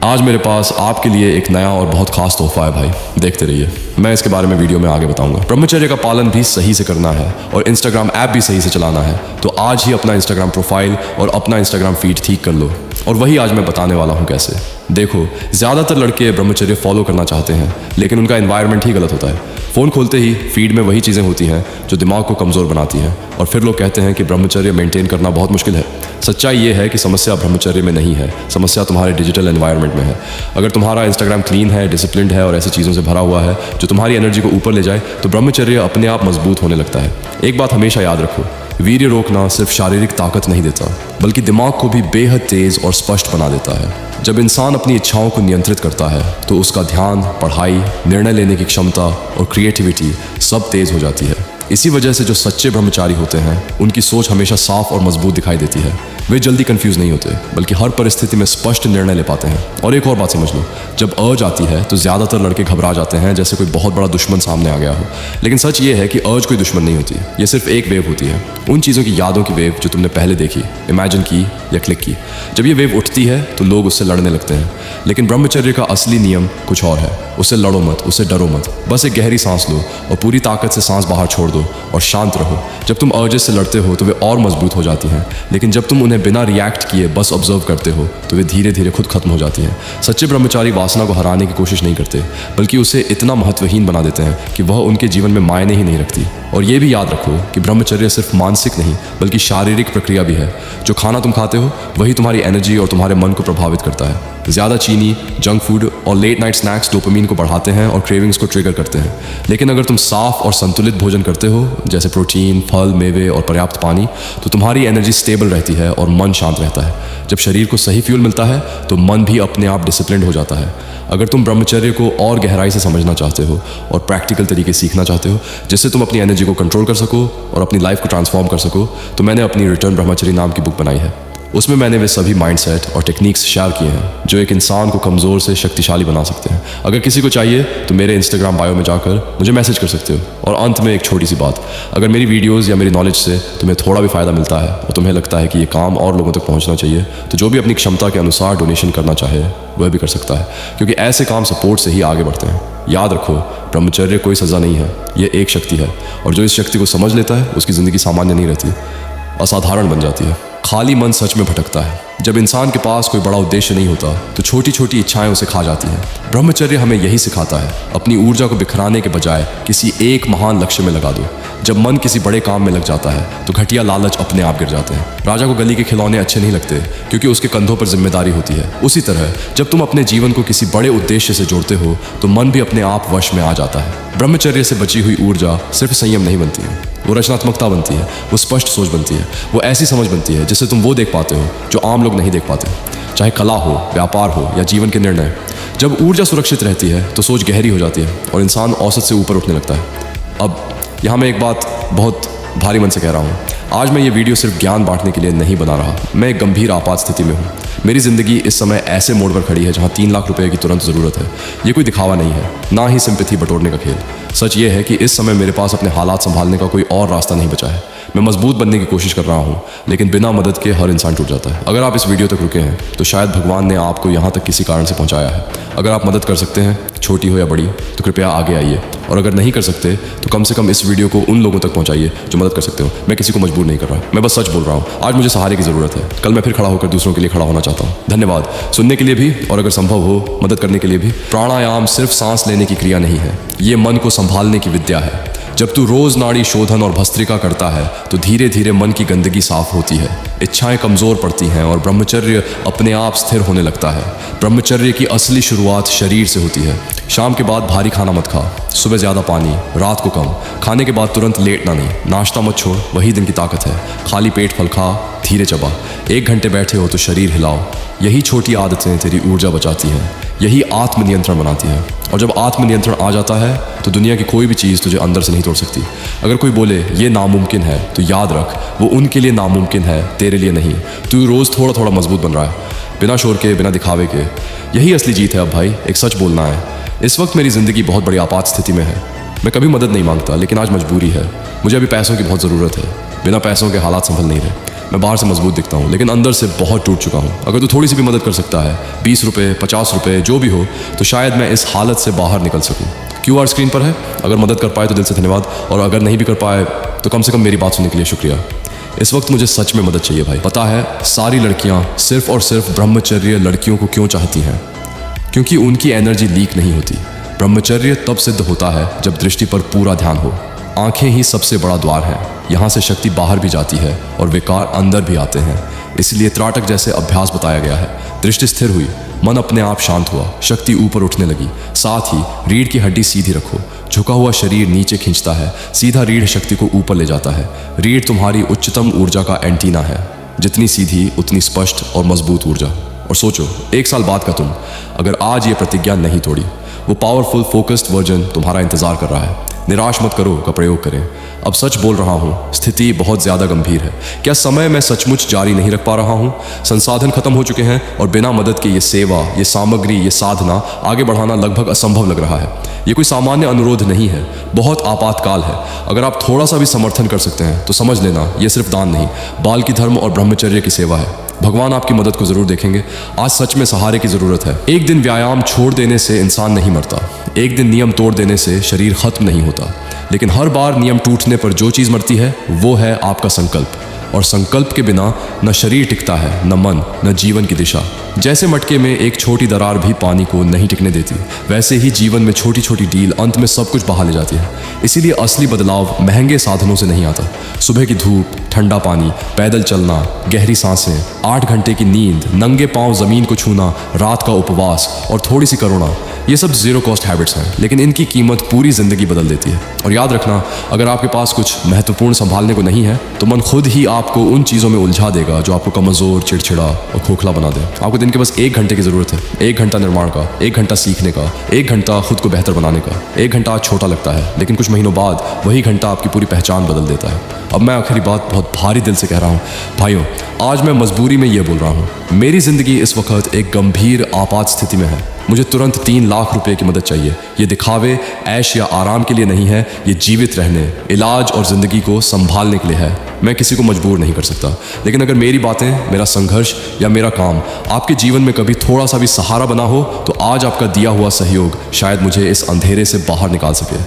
आज मेरे पास आपके लिए एक नया और बहुत खास तोहफा है भाई, देखते रहिए। मैं इसके बारे में वीडियो में आगे बताऊंगा। ब्रह्मचर्य का पालन भी सही से करना है और इंस्टाग्राम ऐप भी सही से चलाना है तो आज ही अपना इंस्टाग्राम प्रोफाइल और अपना इंस्टाग्राम फीड ठीक कर लो। और वही आज मैं बताने वाला हूँ कैसे। देखो, ज़्यादातर लड़के ब्रह्मचर्य फॉलो करना चाहते हैं लेकिन उनका एनवायरनमेंट ही गलत होता है। फ़ोन खोलते ही फीड में वही चीज़ें होती हैं जो दिमाग को कमज़ोर बनाती हैं और फिर लोग कहते हैं कि ब्रह्मचर्य मेंटेन करना बहुत मुश्किल है। सच्चाई ये है कि समस्या ब्रह्मचर्य में नहीं है, समस्या तुम्हारे डिजिटल एनवायरनमेंट में है। अगर तुम्हारा इंस्टाग्राम क्लीन है, डिसिप्लिन्ड है और ऐसी चीज़ों से भरा हुआ है जो तुम्हारी एनर्जी को ऊपर ले जाए तो ब्रह्मचर्य अपने आप मजबूत होने लगता है। एक बात हमेशा याद रखो, वीर्य रोकना सिर्फ शारीरिक ताकत नहीं देता बल्कि दिमाग को भी बेहद तेज और स्पष्ट बना देता है। जब इंसान अपनी इच्छाओं को नियंत्रित करता है तो उसका ध्यान, पढ़ाई, निर्णय लेने की क्षमता और क्रिएटिविटी सब तेज हो जाती है। इसी वजह से जो सच्चे ब्रह्मचारी होते हैं उनकी सोच हमेशा साफ और मजबूत दिखाई देती है। वे जल्दी कंफ्यूज नहीं होते बल्कि हर परिस्थिति में स्पष्ट निर्णय ले पाते हैं। और एक और बात समझ लो, जब अर्ज आती है तो ज़्यादातर लड़के घबरा जाते हैं जैसे कोई बहुत बड़ा दुश्मन सामने आ गया हो। लेकिन सच ये है कि अर्ज कोई दुश्मन नहीं होती, ये सिर्फ एक वेव होती है, उन चीज़ों की यादों की वेव जो तुमने पहले देखी, इमेजिन की या क्लिक की। जब ये वेव उठती है तो लोग उससे लड़ने लगते हैं। लेकिन ब्रह्मचर्य का असली नियम कुछ और है। उससे लड़ो मत, उससे डरो मत, बस एक गहरी सांस लो और पूरी ताकत से सांस बाहर छोड़ दो और शांत रहो। जब तुम अर्जेस से लड़ते हो तो वे और मजबूत हो जाती हैं, लेकिन जब तुम उन्हें बिना रिएक्ट किए बस ऑब्जर्व करते हो तो वे धीरे धीरे खुद खत्म हो जाती हैं। सच्चे ब्रह्मचारी वासना को हराने की कोशिश नहीं करते बल्कि उसे इतना महत्वहीन बना देते हैं कि वह उनके जीवन में मायने ही नहीं रखती। और ये भी याद रखो कि ब्रह्मचर्य सिर्फ मानसिक नहीं बल्कि शारीरिक प्रक्रिया भी है। जो खाना तुम खाते हो वही तुम्हारी एनर्जी और तुम्हारे मन को प्रभावित करता है। ज़्यादा चीनी, जंक फूड और लेट नाइट स्नैक्स डोपामीन को बढ़ाते हैं और क्रेविंग्स को ट्रिगर करते हैं। लेकिन अगर तुम साफ और संतुलित भोजन करते हो जैसे प्रोटीन, फल, मेवे और पर्याप्त पानी तो तुम्हारी एनर्जी स्टेबल रहती है और मन शांत रहता है। जब शरीर को सही फ्यूल मिलता है तो मन भी अपने आप डिसिप्लिन्ड हो जाता है। अगर तुम ब्रह्मचर्य को और गहराई से समझना चाहते हो और प्रैक्टिकल तरीके सीखना चाहते हो जिससे तुम अपनी एनर्जी को कंट्रोल कर सको और अपनी लाइफ को ट्रांसफॉर्म कर सको तो मैंने अपनी रिटर्न ब्रह्मचर्य नाम की बुक बनाई है। उसमें मैंने वे सभी माइंडसेट और टेक्निक्स शेयर किए हैं जो एक इंसान को कमज़ोर से शक्तिशाली बना सकते हैं। अगर किसी को चाहिए तो मेरे इंस्टाग्राम बायो में जाकर मुझे मैसेज कर सकते हो। और अंत में एक छोटी सी बात, अगर मेरी वीडियोस या मेरी नॉलेज से तुम्हें थोड़ा भी फ़ायदा मिलता है और तुम्हें लगता है कि ये काम और लोगों तक पहुंचना चाहिए तो जो भी अपनी क्षमता के अनुसार डोनेशन करना चाहे वह भी कर सकता है, क्योंकि ऐसे काम सपोर्ट से ही आगे बढ़ते हैं। याद रखो, ब्रह्मचर्य कोई सज़ा नहीं है, ये एक शक्ति है और जो इस शक्ति को समझ लेता है उसकी ज़िंदगी सामान्य नहीं रहती, असाधारण बन जाती है। खाली मन सच में भटकता है। जब इंसान के पास कोई बड़ा उद्देश्य नहीं होता तो छोटी छोटी इच्छाएं उसे खा जाती हैं। ब्रह्मचर्य हमें यही सिखाता है, अपनी ऊर्जा को बिखराने के बजाय किसी एक महान लक्ष्य में लगा दो। जब मन किसी बड़े काम में लग जाता है तो घटिया लालच अपने आप गिर जाते हैं। राजा को गली के खिलौने अच्छे नहीं लगते क्योंकि उसके कंधों पर जिम्मेदारी होती है। उसी तरह जब तुम अपने जीवन को किसी बड़े उद्देश्य से जोड़ते हो तो मन भी अपने आप वश में आ जाता है। ब्रह्मचर्य से बची हुई ऊर्जा सिर्फ संयम नहीं बनती है, वो रचनात्मकता बनती है, वो स्पष्ट सोच बनती है, वो ऐसी समझ बनती है जिससे तुम वो देख पाते हो जो आम लोग नहीं देख पाते। चाहे कला हो, व्यापार हो या जीवन के निर्णय, जब ऊर्जा सुरक्षित रहती है तो सोच गहरी हो जाती है और इंसान औसत से ऊपर उठने लगता है। अब यहाँ मैं एक बात बहुत भारी मन से कह रहा हूँ, आज मैं ये वीडियो सिर्फ ज्ञान बांटने के लिए नहीं बना रहा। मैं एक गंभीर आपात स्थिति में हूँ। मेरी ज़िंदगी इस समय ऐसे मोड़ पर खड़ी है जहाँ 3 लाख रुपए की तुरंत ज़रूरत है। ये कोई दिखावा नहीं है, ना ही सिंपैथी बटोरने का खेल। सच ये है कि इस समय मेरे पास अपने हालात संभालने का कोई और रास्ता नहीं बचा है। मैं मजबूत बनने की कोशिश कर रहा हूँ लेकिन बिना मदद के हर इंसान टूट जाता है। अगर आप इस वीडियो तक रुके हैं तो शायद भगवान ने आपको यहाँ तक किसी कारण से पहुँचाया है। अगर आप मदद कर सकते हैं, छोटी हो या बड़ी, तो कृपया आगे आइए। और अगर नहीं कर सकते तो कम से कम इस वीडियो को उन लोगों तक पहुँचाइए जो मदद कर सकते हो। मैं किसी को मजबूर नहीं कर रहा, मैं बस सच बोल रहा हूँ। आज मुझे सहारे की ज़रूरत है, कल मैं फिर खड़ा होकर दूसरों के लिए खड़ा होना चाहता हूँ। धन्यवाद सुनने के लिए भी और अगर संभव हो मदद करने के लिए भी। प्राणायाम सिर्फ सांस लेने की क्रिया नहीं है, ये मन को संभालने की विद्या है। जब तू रोज नाड़ी शोधन और भस्त्रिका करता है तो धीरे धीरे मन की गंदगी साफ होती है, इच्छाएं कमजोर पड़ती हैं और ब्रह्मचर्य अपने आप स्थिर होने लगता है। ब्रह्मचर्य की असली शुरुआत शरीर से होती है। शाम के बाद भारी खाना मत खा, सुबह ज़्यादा पानी, रात को कम। खाने के बाद तुरंत लेटना नहीं, नाश्ता मत छोड़, वही दिन की ताकत है। खाली पेट फल खा, धीरे चबा। 1 घंटे बैठे हो तो शरीर हिलाओ। यही छोटी आदतें तेरी ऊर्जा बचाती हैं, यही आत्मनियंत्रण बनाती है। और जब आत्मनियंत्रण आ जाता है तो दुनिया की कोई भी चीज़ तुझे अंदर से नहीं तोड़ सकती। अगर कोई बोले ये नामुमकिन है तो याद रख, वो उनके लिए नामुमकिन है, तेरे लिए नहीं। तू रोज़ थोड़ा थोड़ा मजबूत बन रहा है, बिना शोर के, बिना दिखावे के। यही असली जीत है अब भाई, एक सच बोलना है। इस वक्त मेरी ज़िंदगी बहुत बड़ी आपात स्थिति में है। मैं कभी मदद नहीं मांगता लेकिन आज मजबूरी है। मुझे अभी पैसों की बहुत ज़रूरत है, बिना पैसों के हालात संभल नहीं रहे। मैं बाहर से मजबूत दिखता हूँ लेकिन अंदर से बहुत टूट चुका हूँ। अगर तू थोड़ी सी भी मदद कर सकता है, 20 रुपये 50 रुपये जो भी हो, तो शायद मैं इस हालत से बाहर निकल सकूँ। QR स्क्रीन पर है, अगर मदद कर पाए तो दिल से धन्यवाद, और अगर नहीं भी कर पाए तो कम से कम मेरी बात सुनने के लिए शुक्रिया। इस वक्त मुझे सच में मदद चाहिए भाई। पता है सारी लड़कियाँ सिर्फ और सिर्फ ब्रह्मचर्य लड़कियों को क्यों चाहती हैं? क्योंकि उनकी एनर्जी लीक नहीं होती। ब्रह्मचर्य तब सिद्ध होता है जब दृष्टि पर पूरा ध्यान हो। आंखें ही सबसे बड़ा द्वार है, यहाँ से शक्ति बाहर भी जाती है और विकार अंदर भी आते हैं। इसलिए त्राटक जैसे अभ्यास बताया गया है। दृष्टि स्थिर हुई, मन अपने आप शांत हुआ, शक्ति ऊपर उठने लगी। साथ ही रीढ़ की हड्डी सीधी रखो, झुका हुआ शरीर नीचे खींचता है, सीधा रीढ़ शक्ति को ऊपर ले जाता है। रीढ़ तुम्हारी उच्चतम ऊर्जा का एंटीना है, जितनी सीधी उतनी स्पष्ट और मजबूत ऊर्जा। और सोचो 1 साल बाद का तुम अगर आज ये प्रतिज्ञा नहीं तोड़ी, वो पावरफुल फोकस्ड वर्जन तुम्हारा इंतजार कर रहा है। निराश मत करो का प्रयोग करें। अब सच बोल रहा हूँ, स्थिति बहुत ज़्यादा गंभीर है। क्या समय मैं सचमुच जारी नहीं रख पा रहा हूँ? संसाधन खत्म हो चुके हैं और बिना मदद के ये सेवा, ये सामग्री, ये साधना आगे बढ़ाना लगभग असंभव लग रहा है। ये कोई सामान्य अनुरोध नहीं है, बहुत आपातकाल है। अगर आप थोड़ा सा भी समर्थन कर सकते हैं तो समझ लेना ये सिर्फ दान नहीं, बाल की धर्म और ब्रह्मचर्य की सेवा है। भगवान आपकी मदद को जरूर देखेंगे। आज सच में सहारे की जरूरत है। एक दिन व्यायाम छोड़ देने से इंसान नहीं मरता, एक दिन नियम तोड़ देने से शरीर खत्म नहीं होता, लेकिन हर बार नियम टूटने पर जो चीज़ मरती है वो है आपका संकल्प। और संकल्प के बिना न शरीर टिकता है, न मन, न जीवन की दिशा। जैसे मटके में एक छोटी दरार भी पानी को नहीं टिकने देती, वैसे ही जीवन में छोटी छोटी डील अंत में सब कुछ बहा ले जाती है। इसीलिए असली बदलाव महंगे साधनों से नहीं आता। सुबह की धूप, ठंडा पानी, पैदल चलना, गहरी सांसें, 8 घंटे की नींद, नंगे पांव जमीन को छूना, रात का उपवास और थोड़ी सी करुणा, ये सब जीरो कॉस्ट हैबिट्स हैं, लेकिन इनकी कीमत पूरी जिंदगी बदल देती है। और याद रखना, अगर आपके पास कुछ महत्वपूर्ण संभालने को नहीं है तो मन खुद ही आपको उन चीज़ों में उलझा देगा जो आपको कमज़ोर, चिड़चिड़ा और खोखला बना दे। आपको दिन के बस 1 घंटे की ज़रूरत है। 1 घंटा निर्माण का, 1 घंटा सीखने का, 1 घंटा खुद को बेहतर बनाने का। 1 घंटा आज छोटा लगता है, लेकिन कुछ महीनों बाद वही घंटा आपकी पूरी पहचान बदल देता है। अब मैं आखिरी बात बहुत भारी दिल से कह रहा हूँ भाइयों, आज मैं मजबूरी में ये बोल रहा हूँ। मेरी ज़िंदगी इस वक्त एक गंभीर आपात स्थिति में है। मुझे तुरंत 3 लाख रुपए की मदद चाहिए। ये दिखावे, ऐश या आराम के लिए नहीं है, ये जीवित रहने, इलाज और ज़िंदगी को संभालने के लिए है। मैं किसी को मजबूर नहीं कर सकता, लेकिन अगर मेरी बातें, मेरा संघर्ष या मेरा काम आपके जीवन में कभी थोड़ा सा भी सहारा बना हो तो आज आपका दिया हुआ सहयोग शायद मुझे इस अंधेरे से बाहर निकाल सके।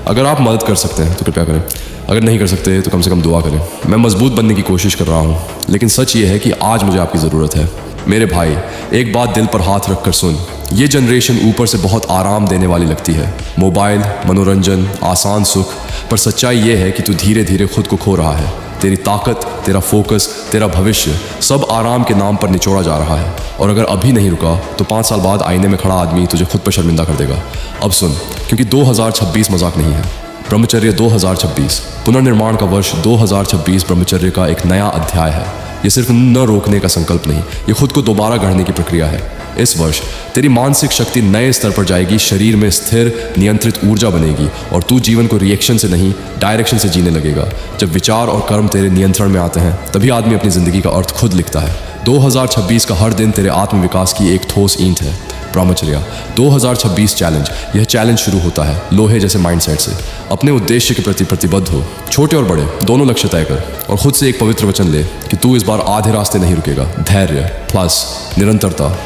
अगर आप मदद कर सकते हैं तो कृपया करें, अगर नहीं कर सकते तो कम से कम दुआ करें। मैं मजबूत बनने की कोशिश कर रहा हूँ, लेकिन सच ये है कि आज मुझे आपकी ज़रूरत है। मेरे भाई, एक बात दिल पर हाथ रख कर सुन। ये जनरेशन ऊपर से बहुत आराम देने वाली लगती है, मोबाइल, मनोरंजन, आसान सुख, पर सच्चाई ये है कि तू धीरे धीरे खुद को खो रहा है। तेरी ताकत, तेरा फोकस, तेरा भविष्य सब आराम के नाम पर निचोड़ा जा रहा है। और अगर अभी नहीं रुका तो 5 साल बाद आईने में खड़ा आदमी तुझे खुद पर शर्मिंदा कर देगा। अब सुन, क्योंकि 2026 मजाक नहीं है। ब्रह्मचर्य 2026, पुनर्निर्माण का वर्ष 2026 ब्रह्मचर्य का एक नया अध्याय है। ये सिर्फ न रोकने का संकल्प नहीं, ये खुद को दोबारा गढ़ने की प्रक्रिया है। इस वर्ष तेरी मानसिक शक्ति नए स्तर पर जाएगी, शरीर में स्थिर नियंत्रित ऊर्जा बनेगी और तू जीवन को रिएक्शन से नहीं डायरेक्शन से जीने लगेगा। जब विचार और कर्म तेरे नियंत्रण में आते हैं तभी आदमी अपनी जिंदगी का अर्थ खुद लिखता है। 2026 का हर दिन तेरे आत्म विकास की एक ठोस ईंट है। ब्रह्मचर्य 2026 चैलेंज। यह चैलेंज शुरू होता है लोहे जैसे माइंडसेट से। अपने उद्देश्य के प्रति प्रतिबद्ध हो, छोटे और बड़े दोनों लक्ष्य तय कर और खुद से एक पवित्र वचन ले कि तू इस बार आधे रास्ते नहीं रुकेगा। धैर्य प्लस निरंतरता,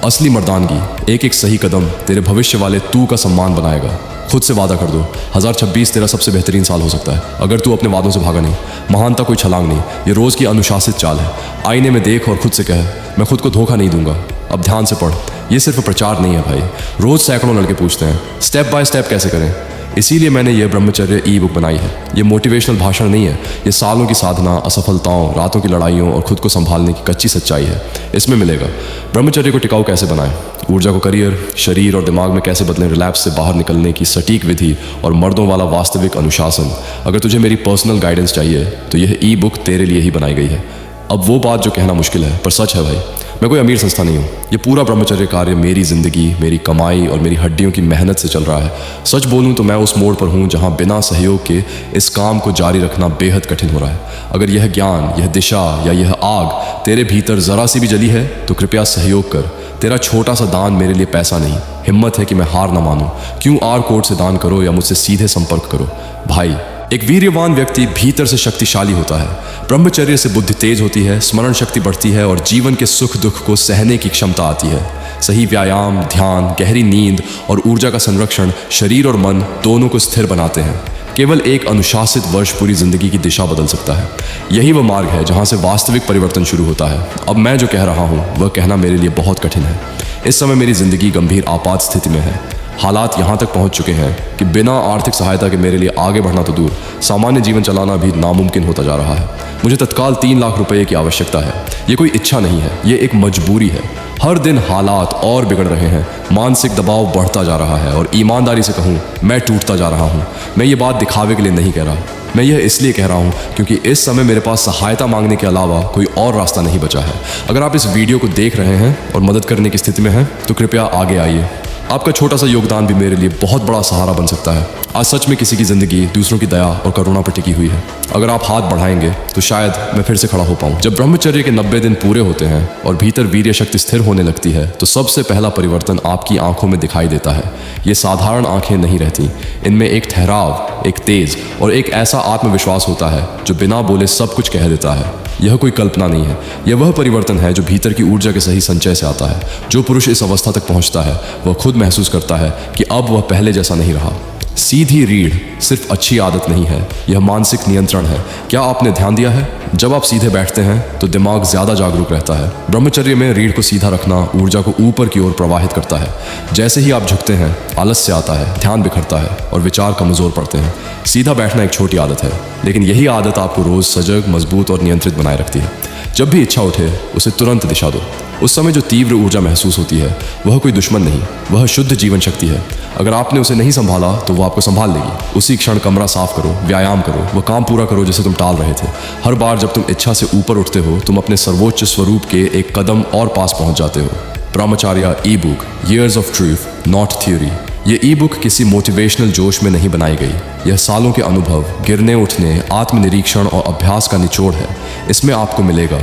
असली मर्दानगी, एक एक सही कदम तेरे भविष्य वाले तू का सम्मान बनाएगा। खुद से वादा कर दो 2026 तेरा सबसे बेहतरीन साल हो सकता है अगर तू अपने वादों से भागा नहीं। महानता कोई छलांग नहीं, ये रोज़ की अनुशासित चाल है। आईने में देख और खुद से कह, मैं खुद को धोखा नहीं दूंगा। अब ध्यान से पढ़, ये सिर्फ प्रचार नहीं है भाई। रोज़ सैकड़ों लड़के पूछते हैं स्टेप बाय स्टेप कैसे करें, इसीलिए मैंने ये ब्रह्मचर्य ई बुक बनाई है। ये मोटिवेशनल भाषण नहीं है, ये सालों की साधना, असफलताओं, रातों की लड़ाइयों और खुद को संभालने की कच्ची सच्चाई है। इसमें मिलेगा ब्रह्मचर्य को टिकाऊ कैसे बनाएं, ऊर्जा को करियर, शरीर और दिमाग में कैसे बदलें, रिलैप्स से बाहर निकलने की सटीक विधि और मर्दों वाला वास्तविक अनुशासन। अगर तुझे मेरी पर्सनल गाइडेंस चाहिए तो यह ई बुक तेरे लिए ही बनाई गई है। अब वो बात जो कहना मुश्किल है पर सच है भाई, मैं कोई अमीर संस्था नहीं हूँ। ये पूरा ब्रह्मचर्य कार्य मेरी ज़िंदगी, मेरी कमाई और मेरी हड्डियों की मेहनत से चल रहा है। सच बोलूँ तो मैं उस मोड़ पर हूँ जहाँ बिना सहयोग के इस काम को जारी रखना बेहद कठिन हो रहा है। अगर यह ज्ञान, यह दिशा या यह आग तेरे भीतर ज़रा सी भी जली है तो कृपया सहयोग कर। तेरा छोटा सा दान मेरे लिए पैसा नहीं, हिम्मत है कि मैं हार ना मानूं। क्यों आर कोड से दान करो या मुझसे सीधे संपर्क करो। भाई एक वीर्यवान व्यक्ति भीतर से शक्तिशाली होता है। ब्रह्मचर्य से बुद्धि तेज होती है, स्मरण शक्ति बढ़ती है और जीवन के सुख दुख को सहने की क्षमता आती है। सही व्यायाम, ध्यान, गहरी नींद और ऊर्जा का संरक्षण शरीर और मन दोनों को स्थिर बनाते हैं। केवल एक अनुशासित वर्ष पूरी जिंदगी की दिशा बदल सकता है। यही वह मार्ग है जहां से वास्तविक परिवर्तन शुरू होता है। अब मैं जो कह रहा हूं वह कहना मेरे लिए बहुत कठिन है। इस समय मेरी जिंदगी गंभीर आपात स्थिति में है। हालात यहाँ तक पहुँच चुके हैं कि बिना आर्थिक सहायता के मेरे लिए आगे बढ़ना तो दूर, सामान्य जीवन चलाना भी नामुमकिन होता जा रहा है। मुझे तत्काल 3 लाख रुपए की आवश्यकता है। ये कोई इच्छा नहीं है, ये एक मजबूरी है। हर दिन हालात और बिगड़ रहे हैं, मानसिक दबाव बढ़ता जा रहा है और ईमानदारी से कहूँ मैं टूटता जा रहा हूँ। मैं ये बात दिखावे के लिए नहीं कह रहा, मैं यह इसलिए कह रहा हूँ क्योंकि इस समय मेरे पास सहायता मांगने के अलावा कोई और रास्ता नहीं बचा है। अगर आप इस वीडियो को देख रहे हैं और मदद करने की स्थिति में हैं तो कृपया आगे आइए। आपका छोटा सा योगदान भी मेरे लिए बहुत बड़ा सहारा बन सकता है। आज सच में किसी की जिंदगी दूसरों की दया और करुणा पर टिकी हुई है। अगर आप हाथ बढ़ाएंगे तो शायद मैं फिर से खड़ा हो पाऊं। जब ब्रह्मचर्य के 90 दिन पूरे होते हैं और भीतर वीर्य शक्ति स्थिर होने लगती है तो सबसे पहला परिवर्तन आपकी आंखों में दिखाई देता है। ये साधारण आंखें नहीं रहती, इनमें एक ठहराव, एक तेज और एक ऐसा आत्मविश्वास होता है जो बिना बोले सब कुछ कह देता है। यह कोई कल्पना नहीं है, यह वह परिवर्तन है जो भीतर की ऊर्जा के सही संचय से आता है। जो पुरुष इस अवस्था तक पहुंचता है वह खुद महसूस करता है कि अब वह पहले जैसा नहीं रहा। सीधी रीढ़ सिर्फ अच्छी आदत नहीं है, यह मानसिक नियंत्रण है। क्या आपने ध्यान दिया है? जब आप सीधे बैठते हैं तो दिमाग ज्यादा जागरूक रहता है। ब्रह्मचर्य में रीढ़ को सीधा रखना ऊर्जा को ऊपर की ओर प्रवाहित करता है। जैसे ही आप झुकते हैं आलस्य आता है, ध्यान बिखरता है और विचार कमजोर पड़ते हैं। सीधा बैठना एक छोटी आदत है, लेकिन यही आदत आपको रोज सजग, मजबूत और नियंत्रित बनाए रखती है। जब भी इच्छा उठे उसे तुरंत दिशा दो। उस समय जो तीव्र ऊर्जा महसूस होती है वह कोई दुश्मन नहीं, वह शुद्ध जीवन शक्ति है। अगर आपने उसे नहीं संभाला तो वह आपको संभाल लेगी। उसी क्षण कमरा साफ करो, व्यायाम करो, वह काम पूरा करो जिसे तुम टाल रहे थे। हर बार जब तुम इच्छा से ऊपर उठते हो तुम अपने सर्वोच्च स्वरूप के एक कदम और पास पहुंच जाते हो। ब्रह्मचर्य ई book, years of truth not theory. ये ई बुक किसी मोटिवेशनल जोश में नहीं बनाई गई। यह सालों के अनुभव, गिरने उठने, आत्मनिरीक्षण और अभ्यास का निचोड़ है। इसमें आपको मिलेगा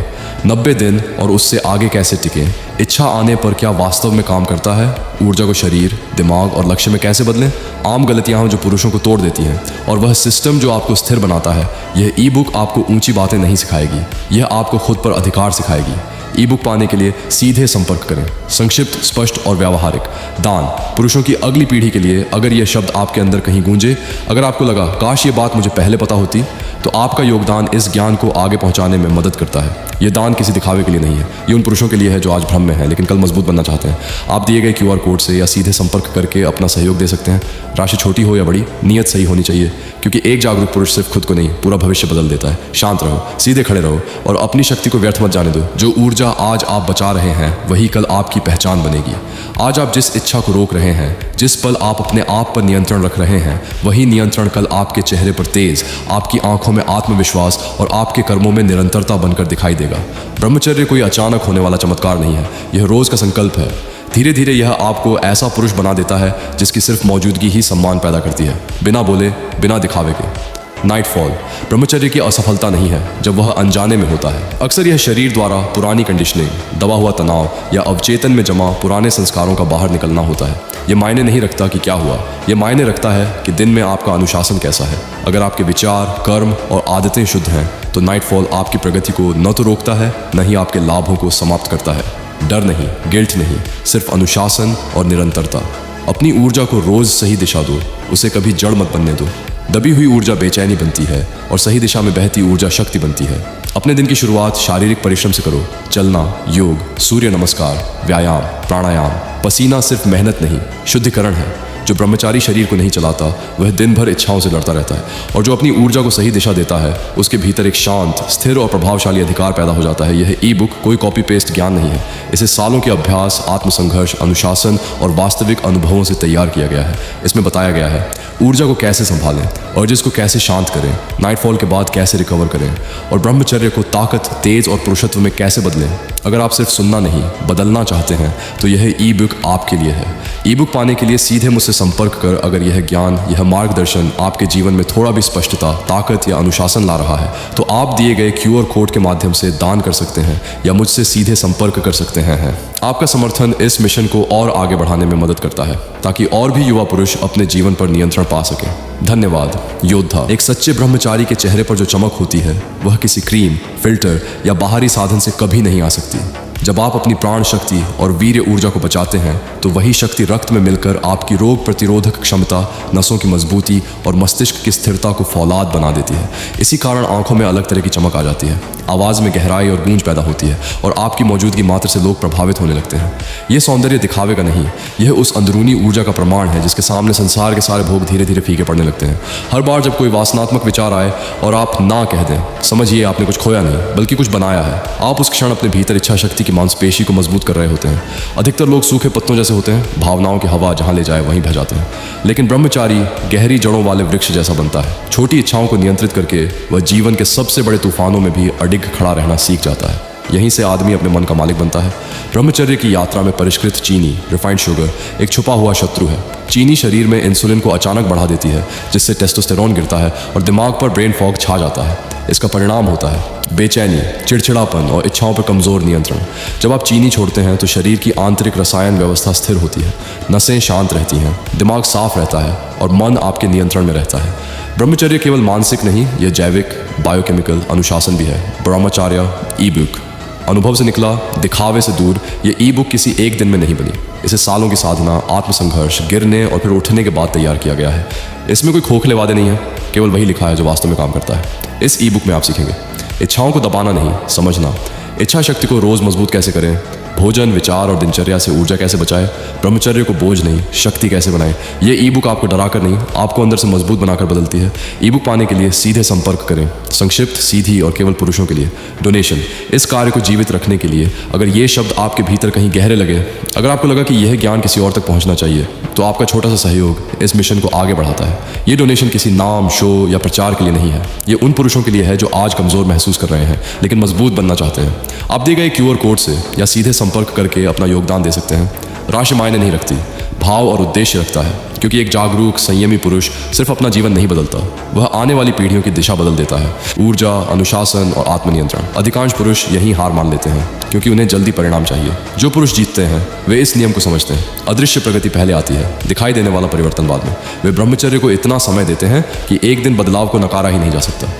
90 दिन और उससे आगे कैसे टिकें, इच्छा आने पर क्या वास्तव में काम करता है, ऊर्जा को शरीर, दिमाग और लक्ष्य में कैसे बदलें, आम गलतियां जो पुरुषों को तोड़ देती हैं और वह सिस्टम जो आपको स्थिर बनाता है। यह ई बुक आपको ऊंची बातें नहीं सिखाएगी, यह आपको खुद पर अधिकार सिखाएगी। ई बुक पाने के लिए सीधे संपर्क करें। संक्षिप्त, स्पष्ट और व्यावहारिक। दान पुरुषों की अगली पीढ़ी के लिए। अगर यह शब्द आपके अंदर कहीं गूंजे, अगर आपको लगा काश ये बात मुझे पहले पता होती, तो आपका योगदान इस ज्ञान को आगे पहुंचाने में मदद करता है। यह दान किसी दिखावे के लिए नहीं है, ये उन पुरुषों के लिए है जो आज भ्रम में हैं लेकिन कल मजबूत बनना चाहते हैं। आप दिए गए QR कोड से या सीधे संपर्क करके अपना सहयोग दे सकते हैं। राशि छोटी हो या बड़ी, नियत सही होनी चाहिए, क्योंकि एक जागरूक पुरुष सिर्फ खुद को नहीं पूरा भविष्य बदल देता है। शांत रहो, सीधे खड़े रहो और अपनी शक्ति को व्यर्थ मत जाने दो। जो ऊर्जा आज आप बचा रहे हैं वही कल आपकी पहचान बनेगी। आज आप जिस इच्छा को रोक रहे हैं, जिस पल आप अपने आप पर नियंत्रण रख रहे हैं, वही नियंत्रण कल आपके चेहरे पर तेज, आपकी आंखों में आत्मविश्वास और आपके कर्मों में निरंतरता बनकर दिखाई देगा। ब्रह्मचर्य कोई अचानक होने वाला चमत्कार नहीं है, यह रोज का संकल्प है। धीरे धीरे यह आपको ऐसा पुरुष बना देता है जिसकी सिर्फ मौजूदगी ही सम्मान पैदा करती है, बिना बोले, बिना दिखावे के। नाइटफॉल ब्रह्मचर्य की असफलता नहीं है जब वह अनजाने में होता है। अक्सर यह शरीर द्वारा पुरानी कंडीशनिंग, दबा हुआ तनाव या अवचेतन में जमा पुराने संस्कारों का बाहर निकलना होता है। यह मायने नहीं रखता कि क्या हुआ, यह मायने रखता है कि दिन में आपका अनुशासन कैसा है। अगर आपके विचार, कर्म और आदतें शुद्ध हैं तो नाइटफॉल आपकी प्रगति को न तो रोकता है न ही आपके लाभों को समाप्त करता है। डर नहीं, गिल्ट नहीं, सिर्फ अनुशासन और निरंतरता। अपनी ऊर्जा को रोज सही दिशा दो, उसे कभी जड़ मत बनने दो। दबी हुई ऊर्जा बेचैनी बनती है और सही दिशा में बहती ऊर्जा शक्ति बनती है। अपने दिन की शुरुआत शारीरिक परिश्रम से करो। चलना, योग, सूर्य नमस्कार, व्यायाम, प्राणायाम। पसीना सिर्फ मेहनत नहीं, शुद्धिकरण है। जो ब्रह्मचारी शरीर को नहीं चलाता वह दिन भर इच्छाओं से लड़ता रहता है, और जो अपनी ऊर्जा को सही दिशा देता है उसके भीतर एक शांत, स्थिर और प्रभावशाली अधिकार पैदा हो जाता है। यह ई बुक कोई कॉपी पेस्ट ज्ञान नहीं है, इसे सालों के अभ्यास, आत्मसंघर्ष, अनुशासन और वास्तविक अनुभवों से तैयार किया गया है। इसमें बताया गया है ऊर्जा को कैसे संभालें, अर्जेस को कैसे शांत करें, नाइटफॉल के बाद कैसे रिकवर करें और ब्रह्मचर्य को ताकत, तेज और पुरुषत्व में कैसे बदलें। अगर आप सिर्फ सुनना नहीं बदलना चाहते हैं तो यह ई बुक आपके लिए है। ई बुक पाने के लिए सीधे मुझसे संपर्क कर अगर यह ज्ञान, यह मार्गदर्शन आपके जीवन में थोड़ा भी स्पष्टता, ताकत या अनुशासन ला रहा है तो आप दिए गए QR कोड के माध्यम से दान कर सकते हैं या मुझसे सीधे संपर्क कर सकते हैं। आपका समर्थन इस मिशन को और आगे बढ़ाने में मदद करता है ताकि और भी युवा पुरुष अपने जीवन पर नियंत्रण पा सकें। धन्यवाद। योद्धा। एक सच्चे ब्रह्मचारी के चेहरे पर जो चमक होती है वह किसी क्रीम, फिल्टर या बाहरी साधन से कभी नहीं आ सकती। जब आप अपनी प्राण शक्ति और वीर्य ऊर्जा को बचाते हैं तो वही शक्ति रक्त में मिलकर आपकी रोग प्रतिरोधक क्षमता, नसों की मजबूती और मस्तिष्क की स्थिरता को फौलाद बना देती है। इसी कारण आंखों में अलग तरह की चमक आ जाती है, आवाज़ में गहराई और गूंज पैदा होती है और आपकी मौजूदगी मात्र से लोग प्रभावित होने लगते हैं। यह सौंदर्य दिखावे का नहीं, यह उस अंदरूनी ऊर्जा का प्रमाण है जिसके सामने संसार के सारे भोग धीरे धीरे फीके पड़ने लगते हैं। हर बार जब कोई वासनात्मक विचार आए और आप ना कह दें, समझिए आपने कुछ खोया नहीं बल्कि कुछ बनाया है। आप उस क्षण अपने भीतर इच्छा शक्ति की मांसपेशी को मजबूत कर रहे होते हैं। अधिकतर लोग सूखे पत्तों जैसे होते हैं, भावनाओं की हवा जहां ले जाए वहीं बह जाते हैं, लेकिन ब्रह्मचारी गहरी जड़ों वाले वृक्ष जैसा बनता है। छोटी इच्छाओं को नियंत्रित करके वह जीवन के सबसे बड़े तूफानों में भी अडिग खड़ा रहना सीख जाता है। यहीं से आदमी अपने मन का मालिक बनता है। ब्रह्मचर्य की यात्रा में परिष्कृत चीनी, रिफाइंड शुगर, एक छुपा हुआ शत्रु है। चीनी शरीर में इंसुलिन को अचानक बढ़ा देती है जिससे टेस्टोस्टेरोन गिरता है और दिमाग पर ब्रेन फॉग छा जाता है। इसका परिणाम होता है बेचैनी, चिड़चिड़ापन और इच्छाओं पर कमज़ोर नियंत्रण। जब आप चीनी छोड़ते हैं तो शरीर की आंतरिक रसायन व्यवस्था स्थिर होती है, नसें शांत रहती हैं, दिमाग साफ रहता है और मन आपके नियंत्रण में रहता है। ब्रह्मचर्य केवल मानसिक नहीं, यह जैविक, बायोकेमिकल अनुशासन भी है। ब्रह्मचर्य ई बुक अनुभव से निकला, दिखावे से दूर। ये ई बुक किसी एक दिन में नहीं बनी, इसे सालों की साधना, आत्मसंघर्ष, गिरने और फिर उठने के बाद तैयार किया गया है। इसमें कोई खोखले वादे नहीं है, केवल वही लिखा है जो वास्तव में काम करता है। इस ई बुक में आप सीखेंगे इच्छाओं को दबाना नहीं, समझना। इच्छा शक्ति को रोज़ मजबूत कैसे करें, भोजन, विचार और दिनचर्या से ऊर्जा कैसे बचाएं, ब्रह्मचर्य को बोझ नहीं शक्ति कैसे बनाएं। ये ई बुक आपको डराकर नहीं, आपको अंदर से मजबूत बनाकर बदलती है। ई बुक पाने के लिए सीधे संपर्क करें। संक्षिप्त, सीधी और केवल पुरुषों के लिए। डोनेशन। इस कार्य को जीवित रखने के लिए अगर ये शब्द आपके भीतर कहीं गहरे लगे, अगर आपको लगा कि यह ज्ञान किसी और तक पहुंचना चाहिए, तो आपका छोटा सा सहयोग इस मिशन को आगे बढ़ाता है। ये डोनेशन किसी नाम, शो या प्रचार के लिए नहीं है। ये उन पुरुषों के लिए है जो आज कमज़ोर महसूस कर रहे हैं लेकिन मजबूत बनना चाहते हैं। आप दिए गए QR कोड से या सीधे संपर्क करके अपना योगदान दे सकते हैं। राशि मायने नहीं रखती, भाव और उद्देश्य रखता है, क्योंकि एक जागरूक, संयमी पुरुष सिर्फ अपना जीवन नहीं बदलता, वह आने वाली पीढ़ियों की दिशा बदल देता है। ऊर्जा, अनुशासन और आत्मनियंत्रण। अधिकांश पुरुष यही हार मान लेते हैं क्योंकि उन्हें जल्दी परिणाम चाहिए। जो पुरुष जीतते हैं वे इस नियम को समझते हैं, अदृश्य प्रगति पहले आती है, दिखाई देने वाला परिवर्तन बाद में। वे ब्रह्मचर्य को इतना समय देते हैं कि एक दिन बदलाव को नकारा ही नहीं जा सकता।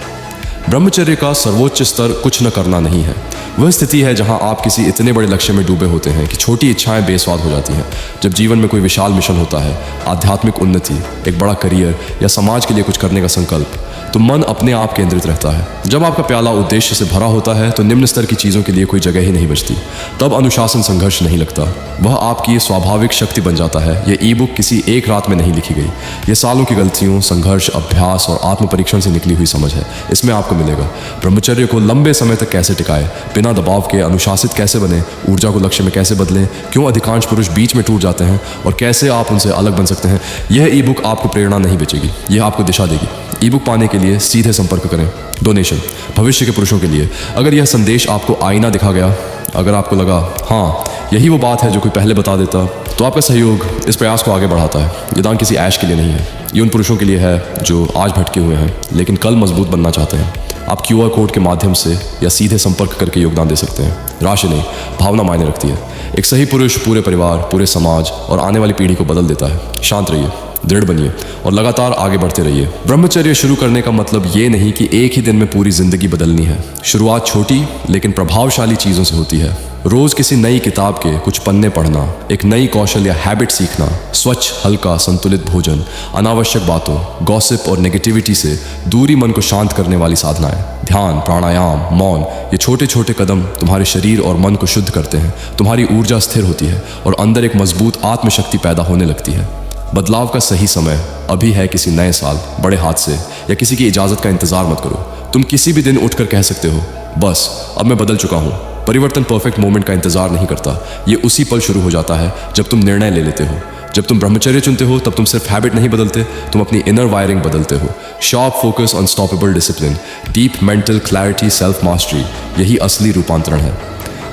ब्रह्मचर्य का सर्वोच्च स्तर कुछ न करना नहीं है, वह स्थिति है जहां आप किसी इतने बड़े लक्ष्य में डूबे होते हैं कि छोटी इच्छाएं बेस्वाद हो जाती हैं। जब जीवन में कोई विशाल मिशन होता है, आध्यात्मिक उन्नति, एक बड़ा करियर या समाज के लिए कुछ करने का संकल्प, तो मन अपने आप केंद्रित रहता है। जब आपका प्याला उद्देश्य से भरा होता है तो निम्न स्तर की चीज़ों के लिए कोई जगह ही नहीं बचती। तब अनुशासन संघर्ष नहीं लगता, वह आपकी स्वाभाविक शक्ति बन जाता है। यह ई बुक किसी एक रात में नहीं लिखी गई, यह सालों की गलतियों, संघर्ष, अभ्यास और आत्म परीक्षण से निकली हुई समझ है। इसमें आपको मिलेगा ब्रह्मचर्य को लंबे समय तक कैसे टिकाए, बिना दबाव के अनुशासित कैसे बने, ऊर्जा को लक्ष्य में कैसे बदलें, क्यों अधिकांश पुरुष बीच में टूट जाते हैं और कैसे आप उनसे अलग बन सकते हैं। यह ई बुक आपको प्रेरणा नहीं बेचेगी, यह आपको दिशा देगी। ई बुक पाने के लिए सीधे संपर्क करें। डोनेशन। भविष्य के पुरुषों के लिए। अगर यह संदेश आपको आईना दिखा गया, अगर आपको लगा हाँ यही वो बात है जो कोई पहले बता देता, तो आपका सहयोग इस प्रयास को आगे बढ़ाता है। ये दान किसी ऐश के लिए नहीं है, ये उन पुरुषों के लिए है जो आज भटके हुए हैं लेकिन कल मजबूत बनना चाहते हैं। आप QR कोड के माध्यम से या सीधे संपर्क करके योगदान दे सकते हैं। राशि नहीं, भावना मायने रखती है। एक सही पुरुष पूरे परिवार, पूरे समाज और आने वाली पीढ़ी को बदल देता है। शांत रहिए, दृढ़ बनिए और लगातार आगे बढ़ते रहिए। ब्रह्मचर्य शुरू करने का मतलब ये नहीं कि एक ही दिन में पूरी जिंदगी बदलनी है। शुरुआत छोटी लेकिन प्रभावशाली चीज़ों से होती है। रोज़ किसी नई किताब के कुछ पन्ने पढ़ना, एक नई कौशल या हैबिट सीखना, स्वच्छ, हल्का, संतुलित भोजन, अनावश्यक बातों, गॉसिप और नेगेटिविटी से दूरी मन को शांत करने वाली साधनाएं, ध्यान, प्राणायाम, मौन, ये छोटे छोटे कदम तुम्हारे शरीर और मन को शुद्ध करते हैं। तुम्हारी ऊर्जा स्थिर होती है और अंदर एक मजबूत आत्मशक्ति पैदा होने लगती है। बदलाव का सही समय अभी है। किसी नए साल, बड़े हादसे या किसी की इजाज़त का इंतज़ार मत करो। तुम किसी भी दिन उठकर कह सकते हो, बस अब मैं बदल चुका हूँ। परिवर्तन परफेक्ट मोमेंट का इंतजार नहीं करता, ये उसी पल शुरू हो जाता है जब तुम निर्णय ले लेते हो। जब तुम ब्रह्मचर्य चुनते हो तब तुम सिर्फ हैबिट नहीं बदलते, तुम अपनी इनर वायरिंग बदलते हो। Sharp focus, unstoppable discipline, deep mental clarity, self mastery, यही असली रूपांतरण है।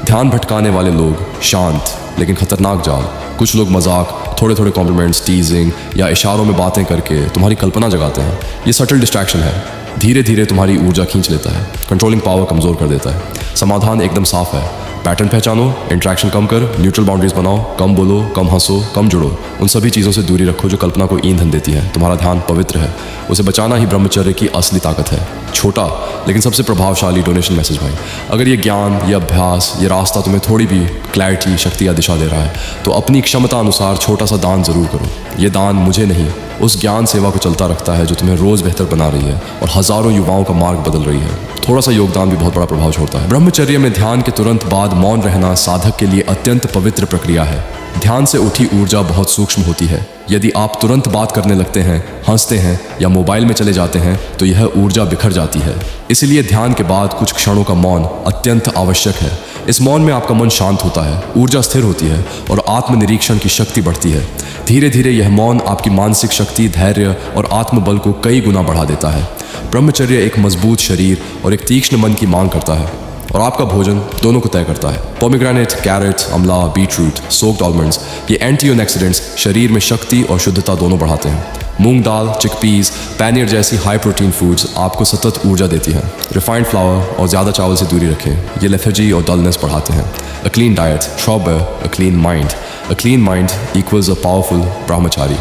ध्यान भटकाने वाले लोग शांत, लेकिन खतरनाक जाल। कुछ लोग मजाक, थोड़े थोड़े कॉम्प्लीमेंट्स, टीजिंग या इशारों में बातें करके तुम्हारी कल्पना जगाते हैं। ये सटल डिस्ट्रैक्शन है, धीरे धीरे तुम्हारी ऊर्जा खींच लेता है, कंट्रोलिंग पावर कमज़ोर कर देता है। समाधान एकदम साफ है, पैटर्न पहचानो, इंट्रैक्शन कम कर, न्यूट्रल बाउंड्रीज बनाओ, कम बोलो, कम हंसो, कम जुड़ो। उन सभी चीज़ों से दूरी रखो जो कल्पना को ईंधन देती है। तुम्हारा ध्यान पवित्र है, उसे बचाना ही ब्रह्मचर्य की असली ताकत है। छोटा लेकिन सबसे प्रभावशाली डोनेशन मैसेज भाई। अगर ये ज्ञान, ये अभ्यास, ये रास्ता तुम्हें थोड़ी भी क्लैरिटी, शक्ति या दिशा दे रहा है तो अपनी क्षमता अनुसार छोटा सा दान जरूर करो। ये दान मुझे नहीं, उस ज्ञान सेवा को चलता रखता है जो तुम्हें रोज़ बेहतर बना रही है और हज़ारों युवाओं का मार्ग बदल रही है। थोड़ा सा योगदान भी बहुत बड़ा प्रभाव छोड़ता है। ब्रह्मचर्य में ध्यान के तुरंत बाद मौन रहना साधक के लिए अत्यंत पवित्र प्रक्रिया है। ध्यान से उठी ऊर्जा बहुत सूक्ष्म होती है। यदि आप तुरंत बात करने लगते हैं, हंसते हैं या मोबाइल में चले जाते हैं तो यह ऊर्जा बिखर जाती है। इसलिए ध्यान के बाद कुछ क्षणों का मौन अत्यंत आवश्यक है। इस मौन में आपका मन शांत होता है, ऊर्जा स्थिर होती है और आत्मनिरीक्षण की शक्ति बढ़ती है। धीरे धीरे यह मौन आपकी मानसिक शक्ति, धैर्य और आत्मबल को कई गुना बढ़ा देता है। ब्रह्मचर्य एक मजबूत शरीर और एक तीक्ष्ण मन की मांग करता है और आपका भोजन दोनों को तय करता है। पोमीग्रेनेट, कैरेट, अमला, बीटरूट, सोक्ड आलमंड्स, ये एंटीऑक्सीडेंट्स शरीर में शक्ति और शुद्धता दोनों बढ़ाते हैं। मूंग दाल, चिकपीस, पैनियर जैसी हाई प्रोटीन फूड्स आपको सतत ऊर्जा देती हैं। रिफाइंड फ्लावर और ज़्यादा चावल से दूरी रखें, ये लेथर्जी और डलनेस बढ़ाते हैं। अ क्लीन डाइट, श्रॉबर, a clean mind. A clean mind equals a powerful brahmachari.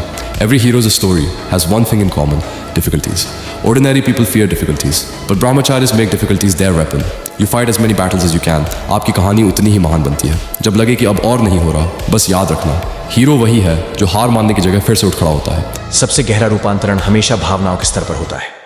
Every hero's story has one thing in common: difficulties. Ordinary people fear difficulties, but brahmacharis make difficulties their weapon. You fight as many battles as you can. आपकी कहानी उतनी ही महान बनती है। जब लगे कि अब और नहीं हो रहा, बस याद रखना, हीरो वही है जो हार मानने की जगह फिर से उठ खड़ा होता है। सबसे गहरा रूपांतरण हमेशा भावनाओं के स्तर पर होता है।